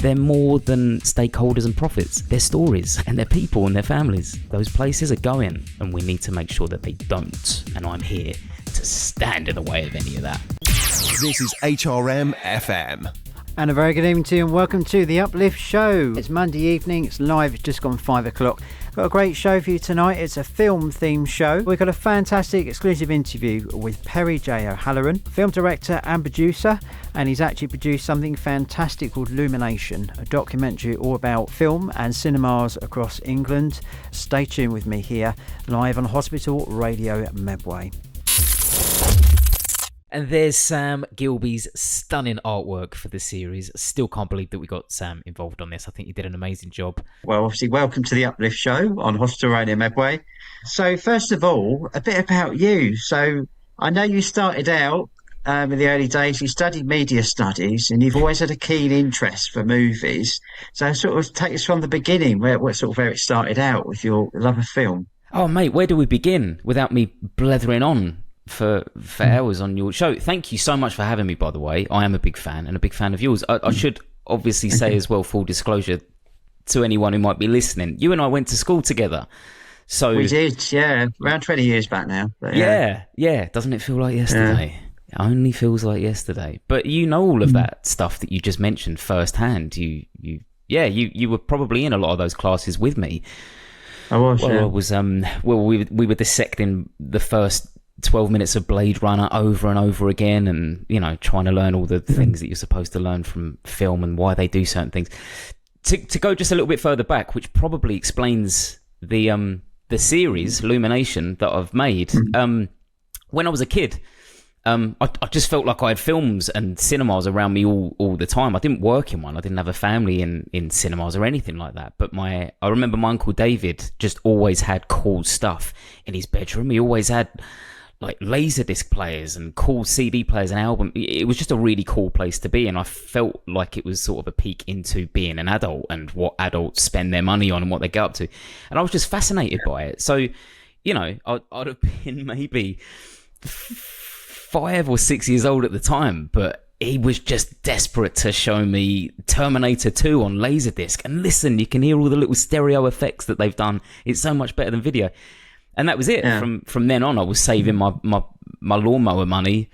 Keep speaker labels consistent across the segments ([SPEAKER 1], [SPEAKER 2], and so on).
[SPEAKER 1] They're more than stakeholders and profits. They're stories, and they're people and their families. Those places are going, and we need to make sure that they don't. And I'm here to stand in the way of any of that.
[SPEAKER 2] This is HRM-FM.
[SPEAKER 3] And a very good evening to you, and welcome to the Uplift Show. It's Monday evening, it's live, it's just gone 5 o'clock. Got a great show for you tonight. It's a film themed show. We've got a fantastic exclusive interview with Perry J. O'Halloran, film director and producer, and he's actually produced something fantastic called Lumination, a documentary all about film and cinemas across England. Stay tuned with me here, live on Hospital Radio Medway.
[SPEAKER 1] And there's Sam Gilby's stunning artwork for the series. Still can't believe that we got Sam involved on this. I think you did an amazing job.
[SPEAKER 4] Well, obviously, welcome to the Uplift Show on Hospital Radio Medway. So, first of all, a bit about you. So, I know you started out in the early days, you studied media studies, and you've always had a keen interest for movies. So, sort of take us from the beginning, where it started out with your love of film.
[SPEAKER 1] Oh, mate, where do we begin without me blethering on for hours on your show? Thank you so much for having me, by the way. I am a big fan, and a big fan of yours. I should obviously say as well, full disclosure to anyone who might be listening, you and I went to school together. So
[SPEAKER 4] we did, yeah, around 20 years back now. But
[SPEAKER 1] yeah. Doesn't it feel like yesterday? It only feels like yesterday. But you know all of that stuff that you just mentioned firsthand. You were probably in a lot of those classes with me.
[SPEAKER 4] I was.
[SPEAKER 1] Well, I was. We were dissecting the first 12 minutes of Blade Runner over and over again, and trying to learn all the things that you're supposed to learn from film and why they do certain things. To go just a little bit further back, which probably explains the series Lumination that I've made. When I was a kid, I just felt like I had films and cinemas around me all the time. I didn't work in one. I didn't have a family in cinemas or anything like that. But I remember my Uncle David just always had cool stuff in his bedroom. He always had like Laserdisc players and cool CD players and album. It was just a really cool place to be, and I felt like it was sort of a peek into being an adult and what adults spend their money on and what they get up to. And I was just fascinated by it. So, I'd have been maybe 5 or 6 years old at the time, but he was just desperate to show me Terminator 2 on Laserdisc. And listen, you can hear all the little stereo effects that they've done. It's so much better than video. And that was it. Yeah. From then on, I was saving my lawnmower money,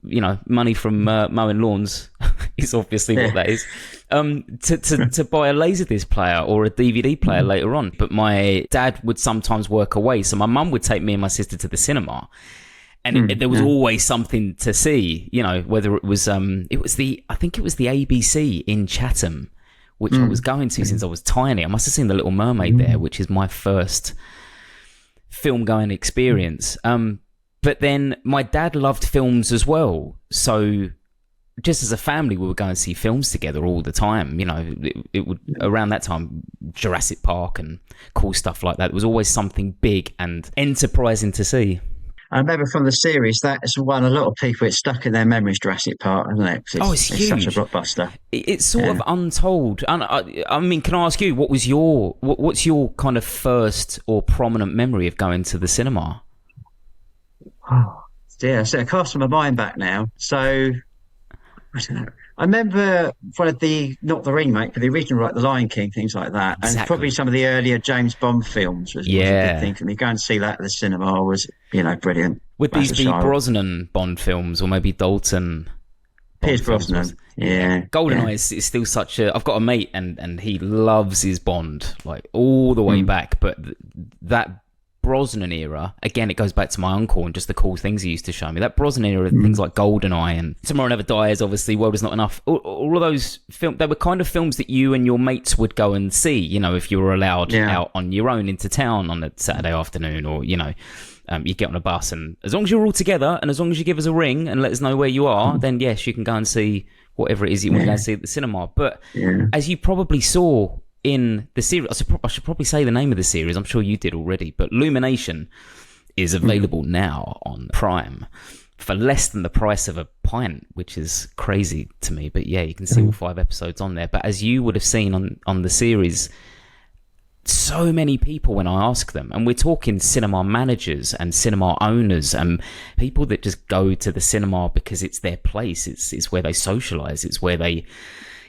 [SPEAKER 1] money from mowing lawns is obviously what that is, to buy a Laserdisc player or a DVD player later on. But my dad would sometimes work away, so my mum would take me and my sister to the cinema, and there was always something to see. Whether it was I think it was the ABC in Chatham, which I was going to since I was tiny. I must have seen The Little Mermaid there, which is my first film going experience. But then my dad loved films as well, so just as a family we would go and see films together all the time. It would, around that time, Jurassic Park and cool stuff like that. It was always something big and enterprising to see.
[SPEAKER 4] I remember from the series, that's one a lot of people, it's stuck in their memories, Jurassic Park, isn't it?
[SPEAKER 1] It's huge.
[SPEAKER 4] It's such a blockbuster.
[SPEAKER 1] It's sort of untold. And I mean, can I ask you, what's your kind of first or prominent memory of going to the cinema?
[SPEAKER 4] Oh, dear. So I cast my mind back now. So, I don't know. I remember one of not the remake, but the original, like The Lion King, things like that. And probably some of the earlier James Bond films was a big thing for me. Go and see that at the cinema was, brilliant.
[SPEAKER 1] Would these be Brosnan Bond films, or maybe Dalton?
[SPEAKER 4] Pierce Brosnan, yeah.
[SPEAKER 1] GoldenEye is still such a... I've got a mate and he loves his Bond, like all the way back. But that Brosnan era, again, it goes back to my uncle and just the cool things he used to show me. That Brosnan era, things like GoldenEye and Tomorrow Never Dies, obviously, World Is Not Enough. All of those films, they were kind of films that you and your mates would go and see, if you were allowed out on your own into town on a Saturday afternoon, or, you get on a bus, and as long as you're all together and as long as you give us a ring and let us know where you are, then yes, you can go and see whatever it is you want to go and see at the cinema. But as you probably saw in the series, I should probably say the name of the series. I'm sure you did already, but Lumination is available now on Prime for less than the price of a pint, which is crazy to me. But yeah, you can see all 5 episodes on there. But as you would have seen on the series, so many people, when I ask them, and we're talking cinema managers and cinema owners and people that just go to the cinema because it's their place, it's where they socialize, it's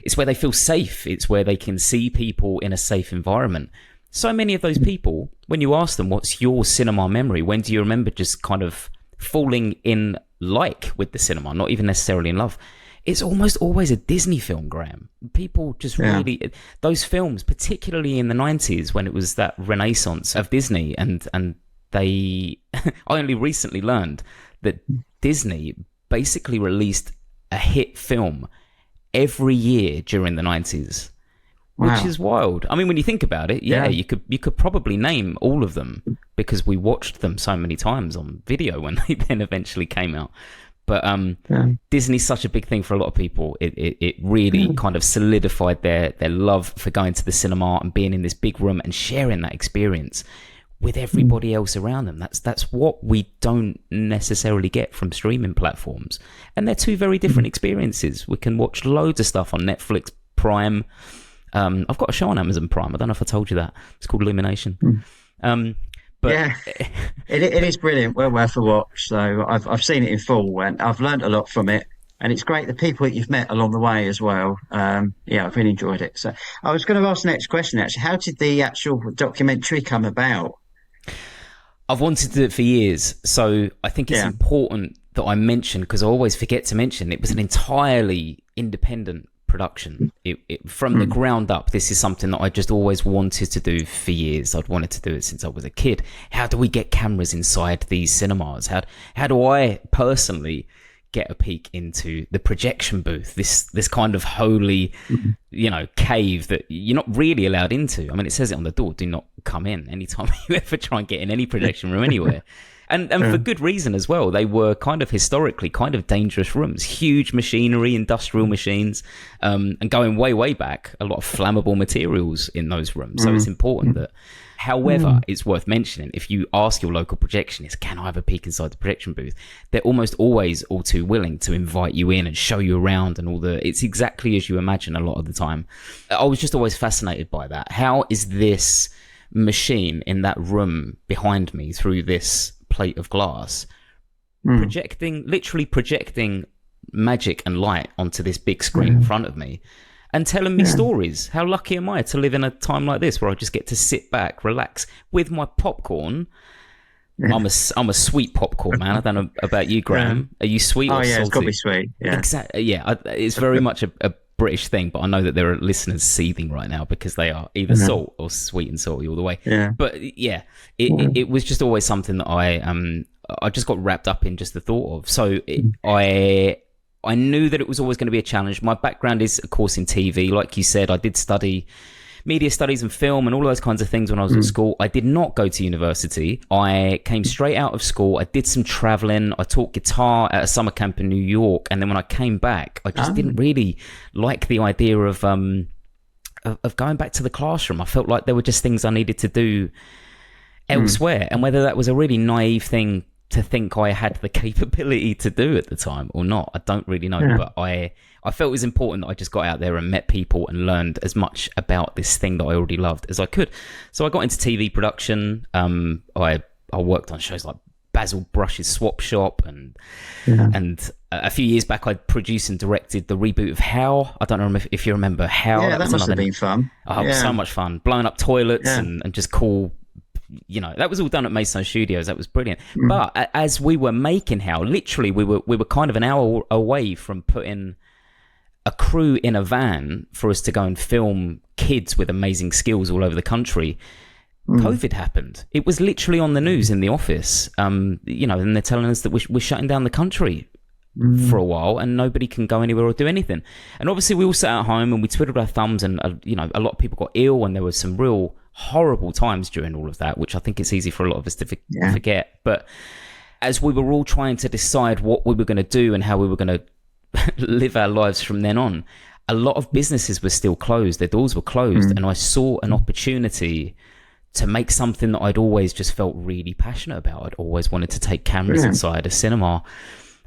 [SPEAKER 1] it's where they feel safe. It's where they can see people in a safe environment. So many of those people, when you ask them, what's your cinema memory? When do you remember just kind of falling in like with the cinema, not even necessarily in love? It's almost always a Disney film, Graham. People just really, those films, particularly in the 90s when it was that renaissance of Disney, and they, I only recently learned that Disney basically released a hit film every year during the 90s. Which is wild. I mean, when you think about it, you could probably name all of them because we watched them so many times on video when they then eventually came out. But Disney's such a big thing for a lot of people. It really kind of solidified their love for going to the cinema and being in this big room and sharing that experience with everybody else around them. That's what we don't necessarily get from streaming platforms. And they're two very different experiences. We can watch loads of stuff on Netflix, Prime. I've got a show on Amazon Prime. I don't know if I told you that. It's called Lumination. But
[SPEAKER 4] yeah, it is brilliant. Well worth a watch. So I've seen it in full and I've learned a lot from it. And it's great the people that you've met along the way as well. I've really enjoyed it. So I was going to ask the next question, actually. How did the actual documentary come about?
[SPEAKER 1] I've wanted to do it for years. So I think it's important that I mention, because I always forget to mention, it was an entirely independent production. From the ground up, this is something that I just always wanted to do for years. I'd wanted to do it since I was a kid. How do we get cameras inside these cinemas? How do I personally get a peek into the projection booth, this kind of holy cave that you're not really allowed into? I mean, it says it on the door, do not come in anytime you ever try and get in any projection room anywhere. And for good reason as well. They were kind of historically kind of dangerous rooms, huge machinery, industrial machines, and going way, way back, a lot of flammable materials in those rooms. So it's important that, however, it's worth mentioning, if you ask your local projectionist, can I have a peek inside the projection booth? They're almost always all too willing to invite you in and show you around and it's exactly as you imagine a lot of the time. I was just always fascinated by that. How is this machine in that room behind me through this plate of glass literally projecting magic and light onto this big screen in front of me and telling me stories? How lucky am I to live in a time like this where I just get to sit back, relax with my popcorn? I'm a sweet popcorn man. I don't know about you, Graham. Are you sweet or salty?
[SPEAKER 4] It's got to be sweet.
[SPEAKER 1] Exactly. Yeah, it's very much a British thing, but I know that there are listeners seething right now because they are either salt or sweet and salty all the way. But it was just always something that I just got wrapped up in just the thought of. So I knew that it was always going to be a challenge. My background is, of course, in TV. Like you said, I did study media studies and film and all those kinds of things when I was at school. I did not go to university. I came straight out of school. I did some traveling. I taught guitar at a summer camp in New York. And then when I came back, I just didn't really like the idea of going back to the classroom. I felt like there were just things I needed to do elsewhere. And whether that was a really naive thing to think I had the capability to do at the time or not, I don't really know. But I felt it was important that I just got out there and met people and learned as much about this thing that I already loved as I could. So I got into TV production. I worked on shows like Basil Brush's Swap Shop and a few years back I produced and directed the reboot of How. I don't know if you remember How.
[SPEAKER 4] Yeah, that must have been fun.
[SPEAKER 1] Oh, it was so much fun. Blowing up toilets and just cool. That was all done at Mason Studios. That was brilliant. But as we were making How, literally we were kind of an hour away from putting a crew in a van for us to go and film kids with amazing skills all over the country. COVID happened. It was literally on the news in the office. And they're telling us that we're shutting down the country for a while and nobody can go anywhere or do anything. And obviously we all sat at home and we twiddled our thumbs and, a lot of people got ill and there was some real horrible times during all of that, which I think it's easy for a lot of us to forget. But as we were all trying to decide what we were going to do and how we were going to live our lives from then on, a lot of businesses were still closed. Their doors were closed. And I saw an opportunity to make something that I'd always just felt really passionate about. I'd always wanted to take cameras inside a cinema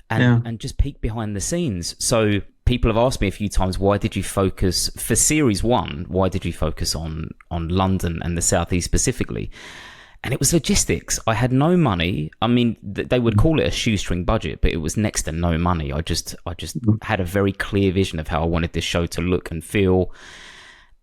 [SPEAKER 1] and just peek behind the scenes. So people have asked me a few times, why did you focus for series 1? Why did you focus on London and the Southeast specifically? And it was logistics. I had no money. I mean, they would call it a shoestring budget, but it was next to no money. I just had a very clear vision of how I wanted this show to look and feel.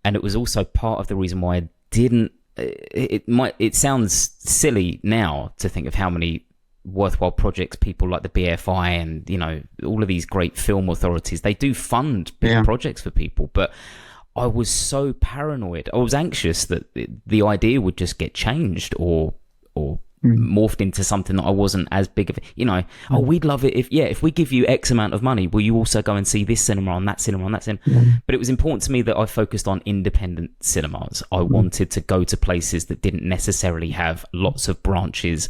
[SPEAKER 1] And it was also part of the reason why I didn't. It sounds silly now to think of how many worthwhile projects people like the BFI and, you know, all of these great film authorities, they do fund big projects for people, but I was so paranoid. I was anxious that the idea would just get changed or morphed into something that I wasn't as big of, you know, oh, we'd love it if we give you X amount of money, will you also go and see this cinema on that cinema on that cinema? But it was important to me that I focused on independent cinemas. I wanted to go to places that didn't necessarily have lots of branches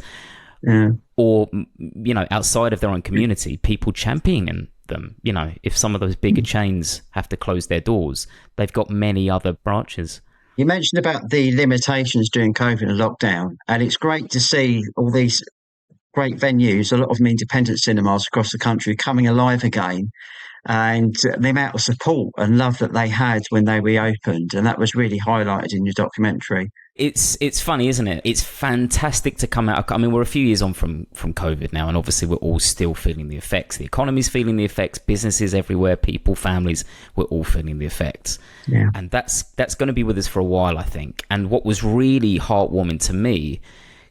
[SPEAKER 1] or, you know, outside of their own community, people championing them. You know, if some of those bigger chains have to close their doors, they've got many other branches.
[SPEAKER 4] You mentioned about the limitations during COVID and lockdown, and it's great to see all these great venues, a lot of them independent cinemas across the country, coming alive again, and the amount of support and love that they had when they reopened, and that was really highlighted in your documentary.
[SPEAKER 1] It's funny, isn't it? It's fantastic to come out. I mean, we're a few years on from COVID now, and obviously we're all still feeling the effects. The economy's feeling the effects, businesses everywhere, people, families, we're all feeling the effects. Yeah. And that's going to be with us for a while, I think. And what was really heartwarming to me,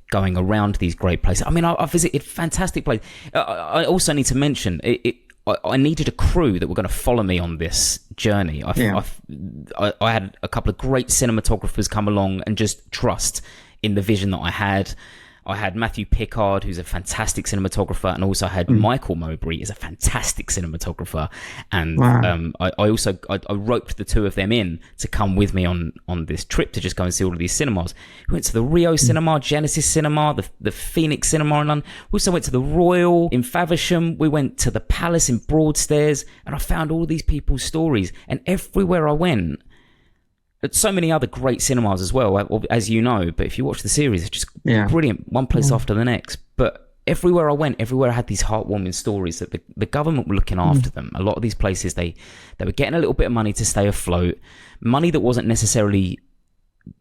[SPEAKER 1] going around these great places, I mean, I visited fantastic places. I also need to mention, I needed a crew that were going to follow me on this journey. I had a couple of great cinematographers come along and just trust in the vision that I had. I had Matthew Pickard, who's a fantastic cinematographer, and also had Michael Mowbray, who's a fantastic cinematographer. And I roped the two of them in to come with me on this trip to just go and see all of these cinemas. We went to the Rio Cinema, Genesis Cinema, the Phoenix Cinema in London. We also went to the Royal in Faversham. We went to the Palace in Broadstairs, and I found all these people's stories. And everywhere I went, so many other great cinemas as well, as you know, but if you watch the series, it's just brilliant, one place after the next. But everywhere I went, everywhere I had these heartwarming stories that the government were looking after them. A lot of these places, they were getting a little bit of money to stay afloat, money that wasn't necessarily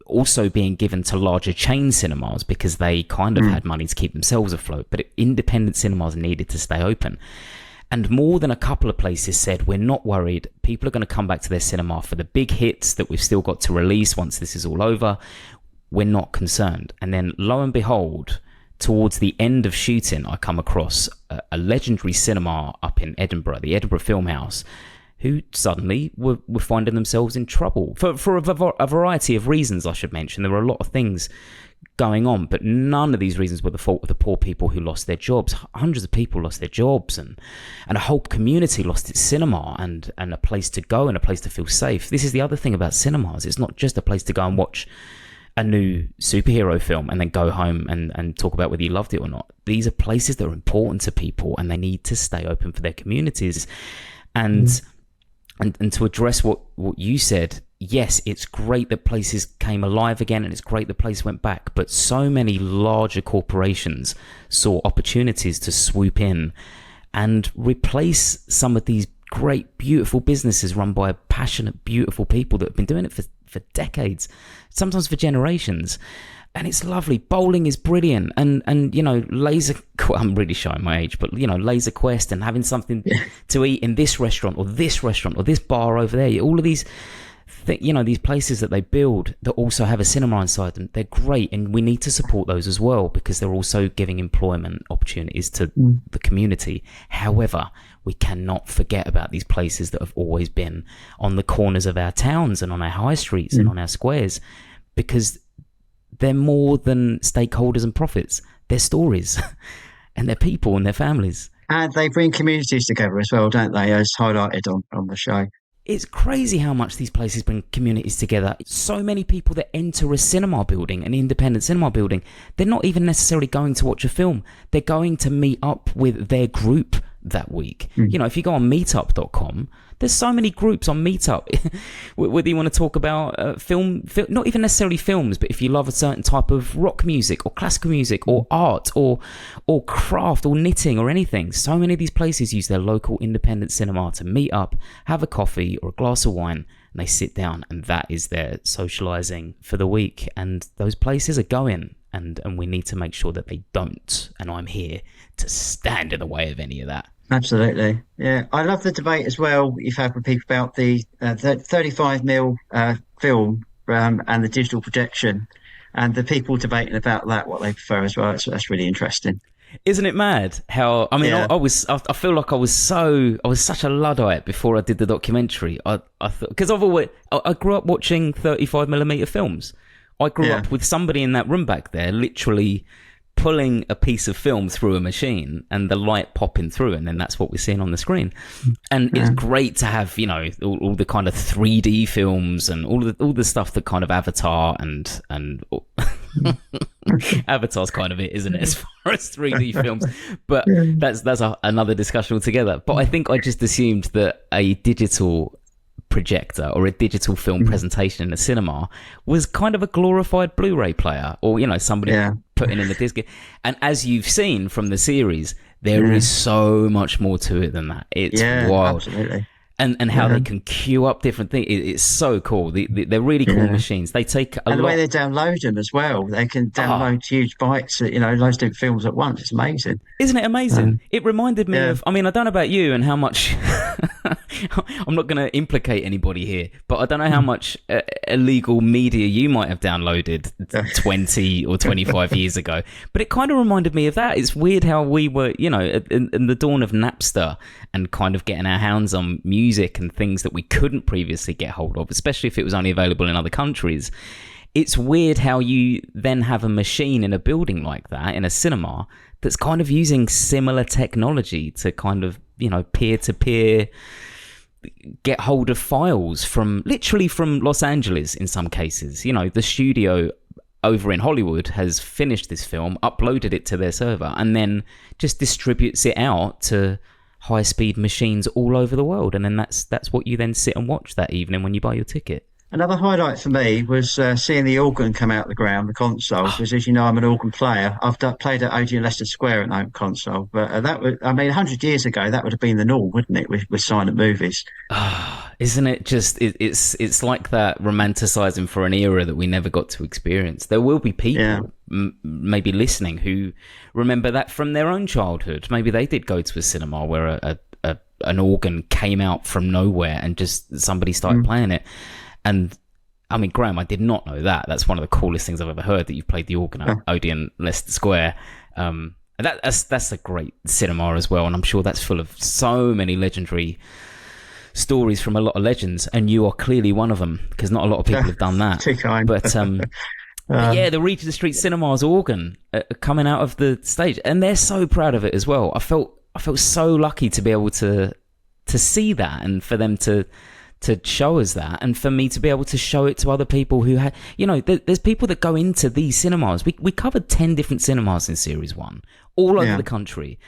[SPEAKER 1] also being given to larger chain cinemas because they kind of had money to keep themselves afloat, but independent cinemas needed to stay open. And more than a couple of places said, we're not worried. People are going to come back to their cinema for the big hits that we've still got to release once this is all over. We're not concerned. And then lo and behold, towards the end of shooting, I come across a legendary cinema up in Edinburgh, the Edinburgh Film House, who suddenly were finding themselves in trouble. For a variety of reasons, I should mention. There were a lot of things going on, but none of these reasons were the fault of the poor people who lost their jobs. Hundreds of people lost their jobs, and a whole community lost its cinema and a place to go and a place to feel safe. This is the other thing about cinemas. It's not just a place to go and watch a new superhero film and then go home and talk about whether you loved it or not. These are places that are important to people, and they need to stay open for their communities. And to address what you said, yes, it's great that places came alive again, and it's great that places went back, but so many larger corporations saw opportunities to swoop in and replace some of these great, beautiful businesses run by passionate, beautiful people that have been doing it for decades, sometimes for generations. And it's lovely. Bowling is brilliant. And you know, I'm really showing my age, but, you know, Laser Quest and having something to eat in this restaurant or this bar over there. All of these, you know, these places that they build that also have a cinema inside them, they're great. And we need to support those as well, because they're also giving employment opportunities to the community. However, we cannot forget about these places that have always been on the corners of our towns and on our high streets and on our squares, because they're more than stakeholders and profits. They're stories and they're people and their families. And
[SPEAKER 4] they bring communities together as well, don't they, as highlighted on the show.
[SPEAKER 1] It's crazy how much these places bring communities together. So many people that enter a cinema building, an independent cinema building, they're not even necessarily going to watch a film. They're going to meet up with their group that week. You know, if you go on meetup.com, there's so many groups on Meetup. Whether you want to talk about film, not even necessarily films, but if you love a certain type of rock music or classical music or art or craft or knitting or anything, so many of these places use their local independent cinema to meet up, have a coffee or a glass of wine, and they sit down, and that is their socializing for the week. And those places are going, and we need to make sure that they don't. And I'm here to stand in the way of any of that.
[SPEAKER 4] Absolutely. Yeah. I love the debate as well you've had with people about the 35mm film and the digital projection, and the people debating about that, what they prefer as well. That's really interesting.
[SPEAKER 1] Isn't it mad how, I mean, I feel like I was such a Luddite before I did the documentary. I thought, because I grew up watching 35mm films. I grew up with somebody in that room back there literally pulling a piece of film through a machine and the light popping through, and then that's what we're seeing on the screen. And it's great to have, you know, all the kind of 3D films and all the stuff that kind of Avatar and Avatar's kind of it, isn't it, as far as 3D films? But that's another discussion altogether. But I think I just assumed that a digital projector or a digital film presentation in a cinema was kind of a glorified Blu-ray player, or, you know, somebody putting in a disc. And as you've seen from the series, there is so much more to it than that. It's wild. Absolutely. And how they can queue up different things. It's so cool. They're really cool machines. They take a lot.
[SPEAKER 4] And the way they download them as well. They can download huge bytes, you know, loads of different films at once. It's amazing.
[SPEAKER 1] Isn't it amazing? It reminded me of, I mean, I don't know about you and how much, I'm not going to implicate anybody here, but I don't know how much illegal media you might have downloaded 20 or 25 years ago. But it kind of reminded me of that. It's weird how we were, you know, in the dawn of Napster and kind of getting our hands on music and things that we couldn't previously get hold of, especially if it was only available in other countries. It's weird how you then have a machine in a building like that, in a cinema, that's kind of using similar technology to kind of, you know, peer-to-peer get hold of files from Los Angeles in some cases. You know, the studio over in Hollywood has finished this film, uploaded it to their server, and then just distributes it out to high-speed machines all over the world, and then that's what you then sit and watch that evening when you buy your ticket.
[SPEAKER 4] Another highlight for me was seeing the organ come out the ground, the console, because as you know, I'm an organ player. I've played at Odeon Leicester Square at home console, but that would, I mean, 100 years ago, that would have been the norm, wouldn't it, with silent movies?
[SPEAKER 1] Isn't it just, it's like that romanticising for an era that we never got to experience. There will be people maybe listening who remember that from their own childhood. Maybe they did go to a cinema where an organ came out from nowhere and just somebody started playing it. And I mean, Graham, I did not know that. That's one of the coolest things I've ever heard, that you've played the organ at Odeon Leicester Square. That's a great cinema as well, and I'm sure that's full of so many legendary stories from a lot of legends, and you are clearly one of them, because not a lot of people have done that.
[SPEAKER 4] Too kind.
[SPEAKER 1] But yeah, the Regent Street Cinema's organ coming out of the stage, and they're so proud of it as well. I felt so lucky to be able to see that, and for them to show us that, and for me to be able to show it to other people who had, you know, there's people that go into these cinemas. We covered 10 different cinemas in Series 1, all over the country.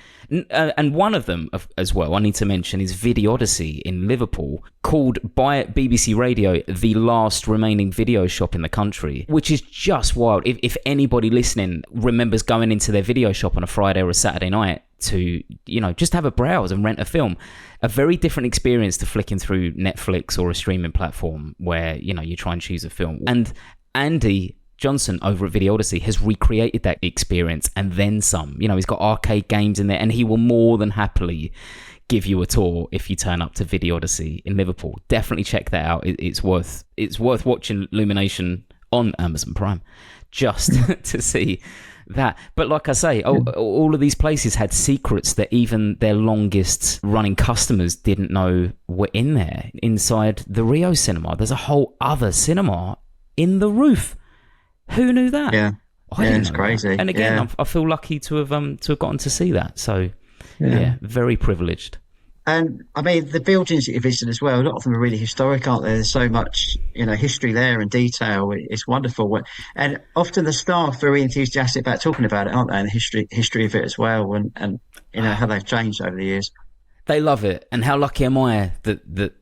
[SPEAKER 1] And one of them as well, I need to mention, is Video Odyssey in Liverpool, called by BBC Radio the last remaining video shop in the country, which is just wild. If anybody listening remembers going into their video shop on a Friday or a Saturday night to, you know, just have a browse and rent a film, a very different experience to flicking through Netflix or a streaming platform where, you know, you try and choose a film. And Andy Johnson over at Video Odyssey has recreated that experience and then some. You know, he's got arcade games in there, and he will more than happily give you a tour if you turn up to Video Odyssey in Liverpool. Definitely check that out. It's worth watching Lumination on Amazon Prime just to see that. But like I say, all of these places had secrets that even their longest running customers didn't know were in there. Inside the Rio cinema, there's a whole other cinema in the roof. Who knew that?
[SPEAKER 4] Yeah, it's crazy.
[SPEAKER 1] That. And again, I feel lucky to have gotten to see that. So yeah, very privileged.
[SPEAKER 4] And I mean, the buildings that you visited as well, a lot of them are really historic, aren't there? There's so much, you know, history there and detail. It's wonderful. And often the staff are very enthusiastic about talking about it, aren't they? And the history of it as well, and you know, how they've changed over the years.
[SPEAKER 1] They love it. And how lucky am I that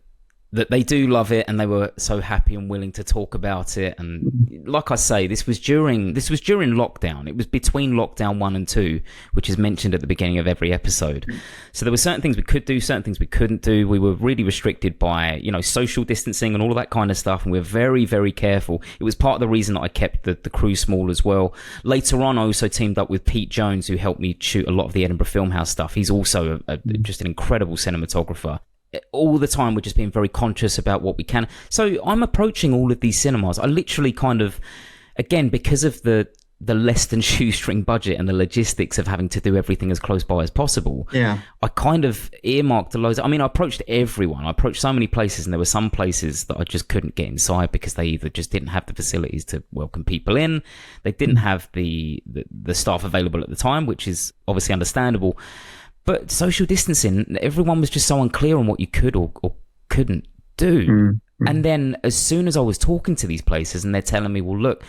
[SPEAKER 1] that they do love it, and they were so happy and willing to talk about it. And like I say, this was during lockdown. It was between lockdown 1 and 2, which is mentioned at the beginning of every episode. So there were certain things we could do, certain things we couldn't do. We were really restricted by, you know, social distancing and all of that kind of stuff, and we were very, very careful. It was part of the reason that I kept the crew small as well. Later on, I also teamed up with Pete Jones, who helped me shoot a lot of the Edinburgh Filmhouse stuff. He's also just an incredible cinematographer. All the time we're just being very conscious about what we can. So I'm approaching all of these cinemas. I literally kind of, again, because of the less than shoestring budget and the logistics of having to do everything as close by as possible, I kind of earmarked I approached everyone. I approached so many places, and there were some places that I just couldn't get inside because they either just didn't have the facilities to welcome people in, they didn't have the staff available at the time, which is obviously understandable. But social distancing, everyone was just so unclear on what you could or couldn't do. And then as soon as I was talking to these places and they're telling me, well, look,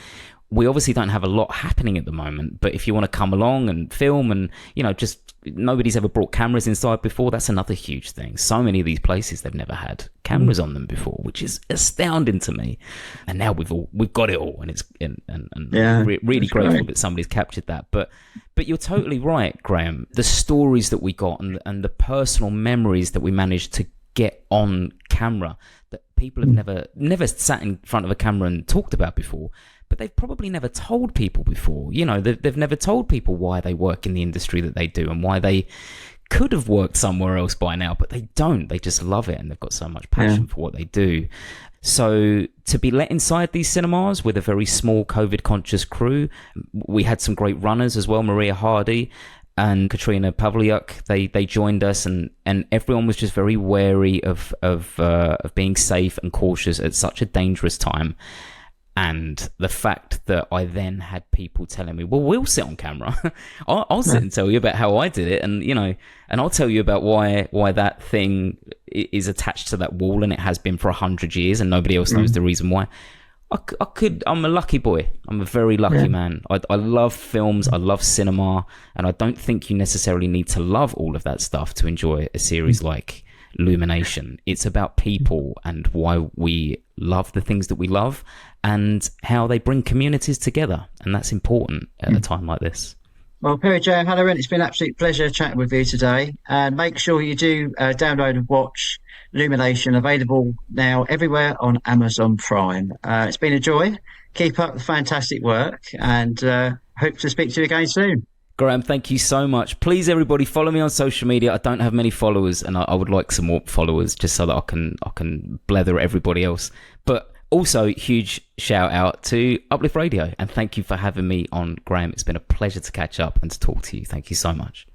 [SPEAKER 1] we obviously don't have a lot happening at the moment, but if you want to come along and film, and, you know, just nobody's ever brought cameras inside before. That's another huge thing. So many of these places, they've never had cameras on them before, which is astounding to me. And now we've got it all, and it's really grateful that somebody's captured that. But you're totally right, Graham. The stories that we got and the personal memories that we managed to get on camera that people have never sat in front of a camera and talked about before. But they've probably never told people before. You know, they've never told people why they work in the industry that they do and why they could have worked somewhere else by now, but they don't. They just love it, and they've got so much passion for what they do. So to be let inside these cinemas with a very small COVID-conscious crew, we had some great runners as well, Maria Hardy and Katrina Pavliuk. They joined us, and everyone was just very wary of being safe and cautious at such a dangerous time. And the fact that I then had people telling me, well, we'll sit on camera. I'll sit and tell you about how I did it. And, you know, and I'll tell you about why that thing is attached to that wall, and it has been for 100 years, and nobody else knows the reason why. I'm a lucky boy. I'm a very lucky man. I love films. I love cinema. And I don't think you necessarily need to love all of that stuff to enjoy a series like Lumination. It's about people and why we love the things that we love and how they bring communities together, and that's important at a time like this.
[SPEAKER 4] Well, Perry J. O'Halloran, it's been an absolute pleasure chatting with you today, and make sure you do download and watch Lumination, available now everywhere on Amazon Prime. It's been a joy. Keep up the fantastic work, and hope to speak to you again soon.
[SPEAKER 1] Graham, thank you so much. Please, everybody, follow me on social media. I don't have many followers, and I would like some more followers just so that I can blether at everybody else. But also, huge shout out to Uplift Radio, and thank you for having me on, Graham. It's been a pleasure to catch up and to talk to you. Thank you so much.